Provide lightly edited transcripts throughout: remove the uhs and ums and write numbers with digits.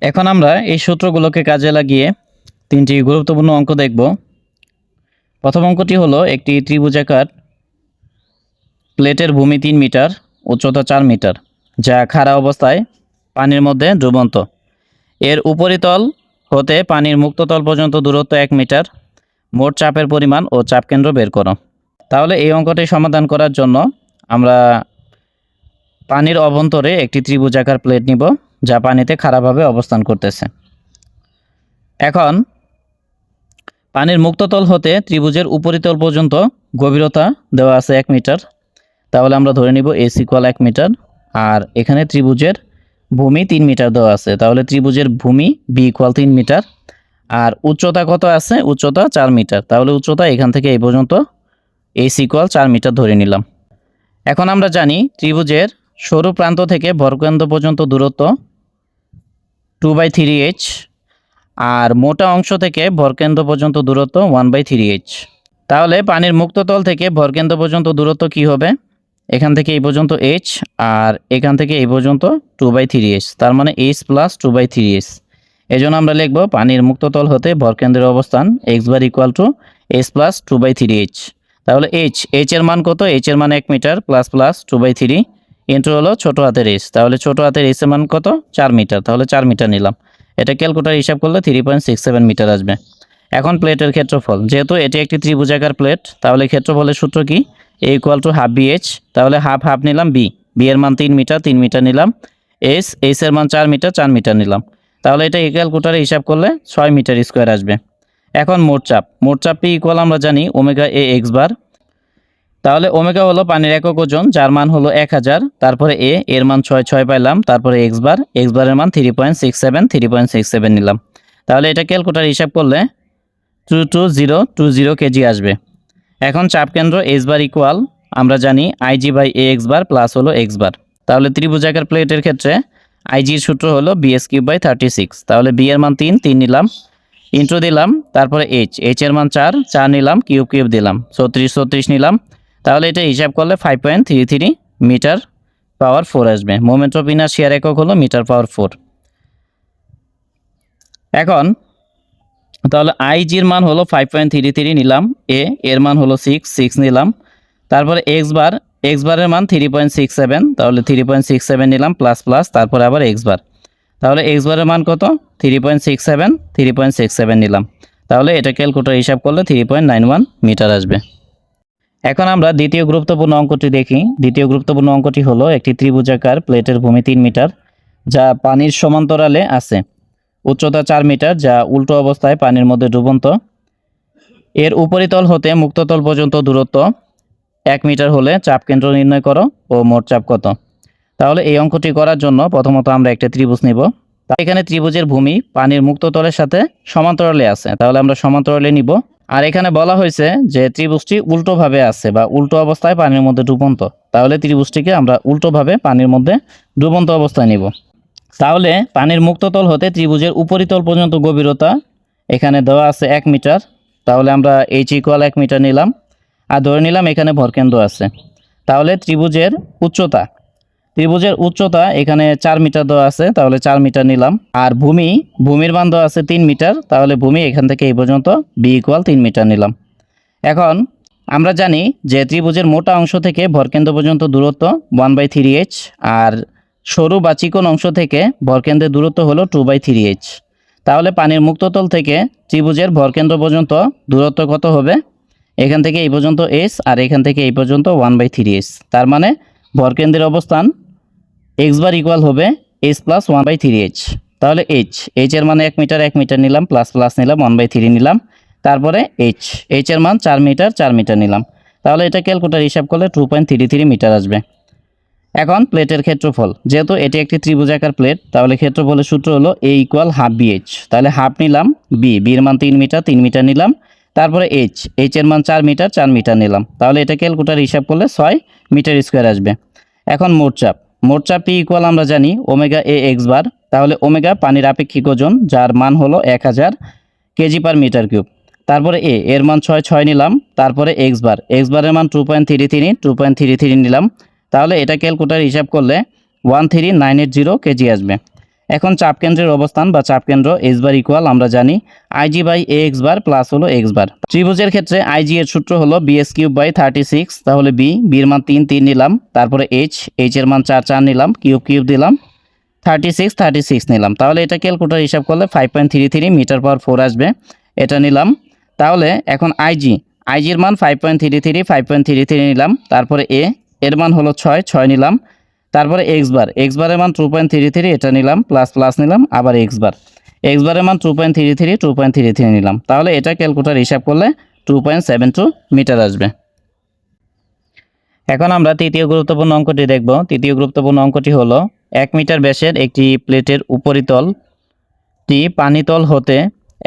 এখন আমরা এই সূত্রগুলোকে কাজে লাগিয়ে তিনটি গুরুত্বপূর্ণ অঙ্ক দেখব। প্রথম অঙ্কটি হলো একটি ত্রিভুজাকার প্লেটের ভূমি 3 মিটার, উচ্চতা 4 মিটার, যা খাড়া অবস্থায় পানির মধ্যে ডুবন্ত। এর উপরিতল হতে পানির মুক্ততল পর্যন্ত দূরত্ব 1 মিটার। মোট চাপের পরিমাণ ও চাপ কেন্দ্র বের করো। তাহলে এই অঙ্কটি সমাধান করার জন্য আমরা পানির অভ্যন্তরে একটি ত্রিভুজাকার প্লেট নিব, যা পানিতে খাড়াভাবে অবস্থান করতেছে। এখন পানির মুক্ততল হতে ত্রিভুজের উপরিতল পর্যন্ত গভীরতা দেওয়া আছে 1 মিটার। তাহলে আমরা ধরে নিব এস ইকুয়াল 1 মিটার, আর এখানে ত্রিভুজের ভূমি 3 মিটার দেওয়া আছে। তাহলে ত্রিভুজের ভূমি বি ইকুয়াল 3 মিটার, আর উচ্চতা কত আছে? উচ্চতা 4 মিটার। তাহলে উচ্চতা এখান থেকে এই পর্যন্ত এস ইকুয়াল 4 মিটার ধরে নিলাম। এখন আমরা জানি ত্রিভুজের সরু প্রান্ত থেকে ভরকেন্দ্র পর্যন্ত দূরত্ব 2/3h, আর মোটা অংশ থেকে ভরকেন্দ্র পর্যন্ত দূরত্ব 1/3h। তাহলে পানির মুক্ততল থেকে ভরকেন্দ্র পর্যন্ত দূরত্ব কি হবে? এখান থেকে এই পর্যন্ত h, আর এখান থেকে এই পর্যন্ত 2/3h, তার মানে h প্লাস 2/3h। এই জন্য আমরা লিখব পানির মুক্ততল হতে ভরকেন্দ্রের অবস্থান x bar equal to h plus 2/3h। তাহলে h এর মান কত? h এর মান 1 মিটার প্লাস প্লাস 2/3 ইন্টু হলো ছোট হাতের h। তাহলে ছোট হাতের h এর মান কত? 4 মিটার। তাহলে 4 মিটার নিলাম। এটা ক্যালকুলেটর হিসাব করলে 3.67 মিটার আসবে। এখন প্লেটের ক্ষেত্রফল, যেহেতু এটি একটি ত্রিভুজাকার প্লেট, তাহলে ক্ষেত্রফলের সূত্র কি? a equal to half BH। তাহলে হাফ হাফ নিলাম, বি এর মান 3 মিটার, 3 মিটার নিলাম। h এর মান 4 মিটার, 4 মিটার নিলাম। তাহলে এটা ক্যালকুলেটরে হিসাব করলে 6 মিটার স্কোয়ার আসবে। এখন মোট চাপ পি ইকুয়াল আমরা জানি ওমেগা এ এক্স বার। তাহলে ওমেগা হলো পানির একক ওজন, যার মান হলো 1000। তারপরে এর মান 6 পাইলাম, তারপরে এক্স বারের মান 3.67 নিলাম। তাহলে এটা ক্যালকুলেটর হিসাব করলে 22020 কেজি আসবে। এখন চাপ কেন্দ্র এস বার ইকুয়াল আমরা জানি IG by A x bar plus হলো এক্স বার। তাহলে ত্রিভুজাকার প্লেটের ক্ষেত্রে আইজির সূত্র হলো bs³/36। তাহলে বি এর মান 3 নিলাম, ইন্টু দিলাম, তারপরে এইচ এর মান 4 নিলাম, কিউব দিলাম, 36 নিলাম। তাহলে এটা হিসাব করলে 5.33 মিটার পাওয়ার 4 আসবে। মোমেন্ট অফ ইনারশিয়ার একক হলো মিটার পাওয়ার 4। এখন তাহলে আইজির মান হলো 5.33 নিলাম, এর মান হলো 6 নিলাম। তারপরে এক্স বারের মান 3.67, তাহলে 3.67 নিলাম প্লাস প্লাস, তারপরে আবার এক্স বার। তাহলে এক্স বারের মান কত? 3.67 নিলাম। তাহলে এটা ক্যালকুলেটর হিসাব করলে 3.91 মিটার আসবে। এখন আমরা দ্বিতীয় গুরুত্বপূর্ণ অঙ্কটি দেখি। দ্বিতীয় গুরুত্বপূর্ণ অঙ্কটি হলো একটি ত্রিভুজাকার প্লেটের ভূমি 3 মিটার, যা পানির সমান্তরালে আছে। উচ্চতা 4 মিটার, যা উল্টো অবস্থায় পানির মধ্যে ডুবন্ত। এর উপরিতল হতে মুক্ততল পর্যন্ত দূরত্ব 1 মিটার হলে চাপ কেন্দ্র নির্ণয় করো ও মোট চাপ কত। তাহলে এই অঙ্কটি করার জন্য প্রথমত আমরা একটা ত্রিভুজ নিব। এখানে ত্রিভুজের ভূমি পানির মুক্ততলের সাথে সমান্তরালে আছে, তাহলে আমরা সমান্তরালে নিব। আর এখানে বলা হয়েছে যে ত্রিভুজটি উল্টোভাবে আছে বা উল্টো অবস্থায় পানির মধ্যে ডুবন্ত। তাহলে ত্রিভুজটিকে আমরা উল্টোভাবে পানির মধ্যে ডুবন্ত অবস্থায় নিব। তাহলে পানির মুক্ততল হতে ত্রিভুজের উপরিতল পর্যন্ত গভীরতা এখানে দেওয়া আছে 1 মিটার। তাহলে আমরা h ইকুয়াল 1 মিটার নিলাম, আর ধরে নিলাম এখানে ভরকেন্দ্র আছে। তাহলে ত্রিভুজের উচ্চতা এখানে 4 মিটার দেওয়া আছে, তাহলে 4 মিটার নিলাম। আর ভূমির মান দেওয়া আছে 3 মিটার, তাহলে ভূমি এখান থেকে এই পর্যন্ত বি ইকুয়াল 3 মিটার নিলাম। এখন আমরা জানি যে ত্রিভুজের মোটা অংশ থেকে ভরকেন্দ্র পর্যন্ত দূরত্ব 1/3h, আর সরু বা চিকন অংশ থেকে ভরকেন্দ্রের দূরত্ব হলো 2/3h। তাহলে পানির মুক্ততল থেকে ত্রিভুজের ভরকেন্দ্র পর্যন্ত দূরত্ব কত হবে? এখান থেকে এই পর্যন্ত s, আর এখান থেকে এই পর্যন্ত 1/3h। তার মানে ভরকেন্দ্রের অবস্থান x বার ইকুয়াল হবে s প্লাস 1/3h। তাহলে h এর মানে 1 মিটার নিলাম, প্লাস প্লাস নিলাম, 1/3 নিলাম। তারপরে h এর মান 4 মিটার নিলাম। তাহলে এটা ক্যালকুলেটর হিসাব করলে 2.33 মিটার আসবে। এখন প্লেটের ক্ষেত্রফল, যেহেতু এটি একটি ত্রিভুজাকার প্লেট, তাহলে ক্ষেত্রফলের সূত্র হলো a ইকুয়াল হাফ BH। তাহলে হাফ নিলাম, এর মান 3 মিটার নিলাম। তারপরে h এর মান 4 মিটার নিলাম। তাহলে এটা ক্যালকুলেটর হিসাব করলে 6 মিটার স্কোয়ার আসবে। এখন মোট চাপ পি ইকুয়াল আমরা জানি ওমেগা এ এক্স বার। তাহলে ওমেগা পানির আপেক্ষিক ওজন, যার মান হলো 1000 কেজি পার মিটার কিউব। তারপরে এর মান 6 নিলাম। তারপরে এক্স বারের মান 2.33 নিলাম। তাহলে এটা ক্যালকুলেটর হিসাব করলে 13980 কেজি আসবে। এখন চাপ কেন্দ্রের অবস্থান বা চাপ কেন্দ্র এইচ বার ইকুয়াল আমরা জানি IG by A x bar plus হলো এক্স বার। ত্রিভুজের ক্ষেত্রে আইজি এর সূত্র হলো বিএস কিউব বাই 36, তাহলে বির মান 3 নিলাম, তারপরে এইচ এর মান 4 নিলাম, কিউব দিলাম, 36 নিলাম। তাহলে এটা ক্যালকুলেটর হিসাব করলে 5.33 মিটার পাওয়ার 4 আসবে, এটা নিলাম। তাহলে এখন আইজির মান 5.33 নিলাম, তারপরে এর মান হলো 6 নিলাম, তারপরে এক্স বারের মান 2.33 এটা নিলাম, প্লাস নিলাম, আবার এক্স বারের মান 2.33 নিলাম। তাহলে এটা ক্যালকুলেটর হিসাব করলে 2.72 মিটার আসবে। এখন আমরা তৃতীয় গুরুত্বপূর্ণ অঙ্কটি দেখব। তৃতীয় গুরুত্বপূর্ণ অঙ্কটি হলো 1 মিটার ব্যাসের একটি প্লেটের উপরিতলটি পানিতল হতে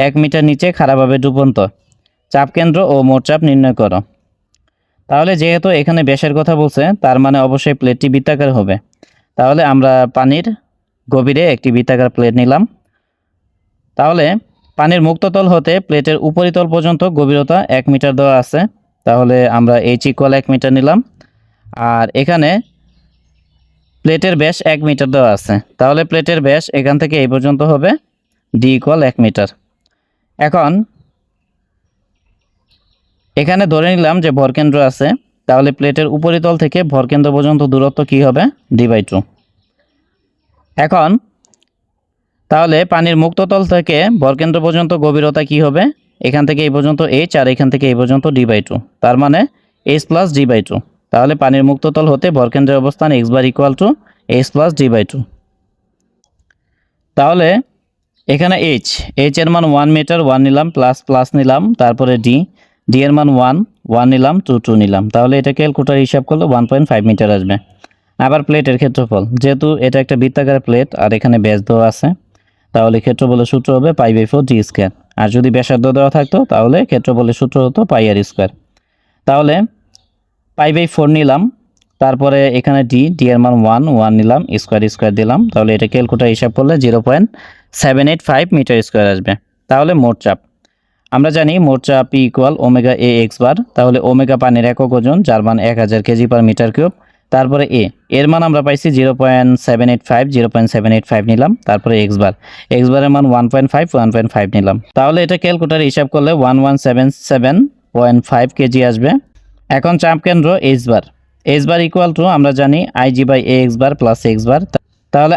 1 মিটার নিচে খাড়াভাবে ডুবন্ত, চাপ কেন্দ্র ও মোট চাপ নির্ণয় করো। তাহলে যেহেতু এখানে ব্যাসের কথা বলছে, তার মানে অবশ্যই প্লেটটি বৃত্তাকার হবে। তাহলে আমরা পানির গভীরে একটি বৃত্তাকার প্লেট নিলাম। তাহলে পানির মুক্ততল হতে প্লেটের উপরিতল পর্যন্ত গভীরতা 1 মিটার দেওয়া আছে। তাহলে আমরা এইচ ইকুয়াল 1 মিটার নিলাম, আর এখানে প্লেটের ব্যাস 1 মিটার দেওয়া আছে। তাহলে প্লেটের ব্যাস এখান থেকে এই পর্যন্ত হবে ডি ইকুয়াল 1 মিটার। এখন এখানে ধরে নিলাম যে ভরকেন্দ্র আছে, তাহলে প্লেটের উপরিতল থেকে ভরকেন্দ্র পর্যন্ত দূরত্ব কি হবে, d/2। এখন তাহলে পানির মুক্ততল থেকে ভরকেন্দ্র পর্যন্ত গভীরতা কি হবে, এখান থেকে এই পর্যন্ত h আর এখান থেকে এই পর্যন্ত d/2, তার মানে h প্লাস d/2। তাহলে পানির মুক্ততল হতে ভরকেন্দ্রের অবস্থান x bar equal to h plus d/2। তাহলে এখানে h এর মান 1 মিটার, 1 নিলাম, প্লাস নিলাম, তারপরে ডি এর মান 1 নিলাম, 2 নিলাম। তাহলে এটা ক্যালকুলেটর হিসাব করলে 1.5 মিটার আসবে। আবার প্লেটের ক্ষেত্রফল, যেহেতু এটা একটা বৃত্তাকার প্লেট আর এখানে ব্যাস দেওয়া আছে, তাহলে ক্ষেত্রফলের সূত্র হবে π/4 d স্কয়ার। আর যদি ব্যাসার্ধ দেওয়া থাকতো তাহলে ক্ষেত্রফলের সূত্র হতো πr স্কয়ার। তাহলে π/4 নিলাম, তারপরে এখানে ডি এর মান 1 নিলাম, স্কয়ার দিলাম। তাহলে এটা ক্যালকুলেটর হিসাব করলে 0.785 মিটার স্কয়ার আসবে। তাহলে মোট চাপ আমরা জানি, মোট চাপ P ইকুয়াল ওমেগা এ এক্স বার। তাহলে ওমেগা পানির একক ওজন, যার মান 1000 কেজি পার মিটার কিউব। তারপরে এর মান আমরা পাইছি 0.785 নিলাম, তারপরে এক্স বারের মান 1.5 নিলাম। তাহলে এটা ক্যালকুলেটর হিসাব করলে 1177.5 কেজি আসবে। এখন চাপ কেন্দ্র এইচ বার ইকুয়াল টু আমরা জানি IG by A x bar plus x bar. তাহলে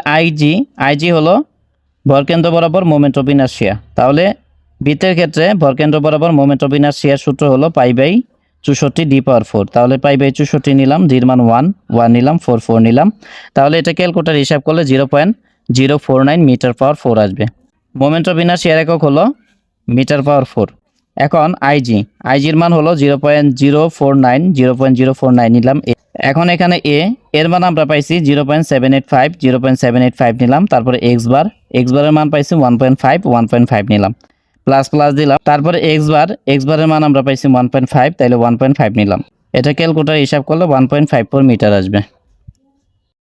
আইজি হলো ভরকেন্দ্র বরাবর মোমেন্ট অফ ইনারশিয়া। তাহলে বৃত্তের ক্ষেত্রে ভরকেন্দ্র বরাবর মোমেন্ট অফ ইনারশিয়ার সূত্র হলো π/64 d/4। তাহলে π/64 নিলাম, ডির মান 1 নিলাম, 4 নিলাম। তাহলে এটা ক্যালকুলেটর হিসাব করলে 0.049 মিটার পাওয়ার 4 আসবে। মোমেন্ট অফ ইনারশিয়ার একক হলো মিটার পাওয়ার 4। এখন আইজির মান হলো 0.049 নিলাম। এখন এখানে এর মান আমরা পাইছি 0.785 নিলাম, তারপরে এক্স বারের মান পাইছি 1.5 নিলাম, প্লাস দিলাম, তারপরে এক্স বারের মান আমরা পাইছি 1.5, তাইলে 1.5 নিলাম। এটা ক্যালকুলেটর হিসাব করলে 1.54 মিটার আসবে।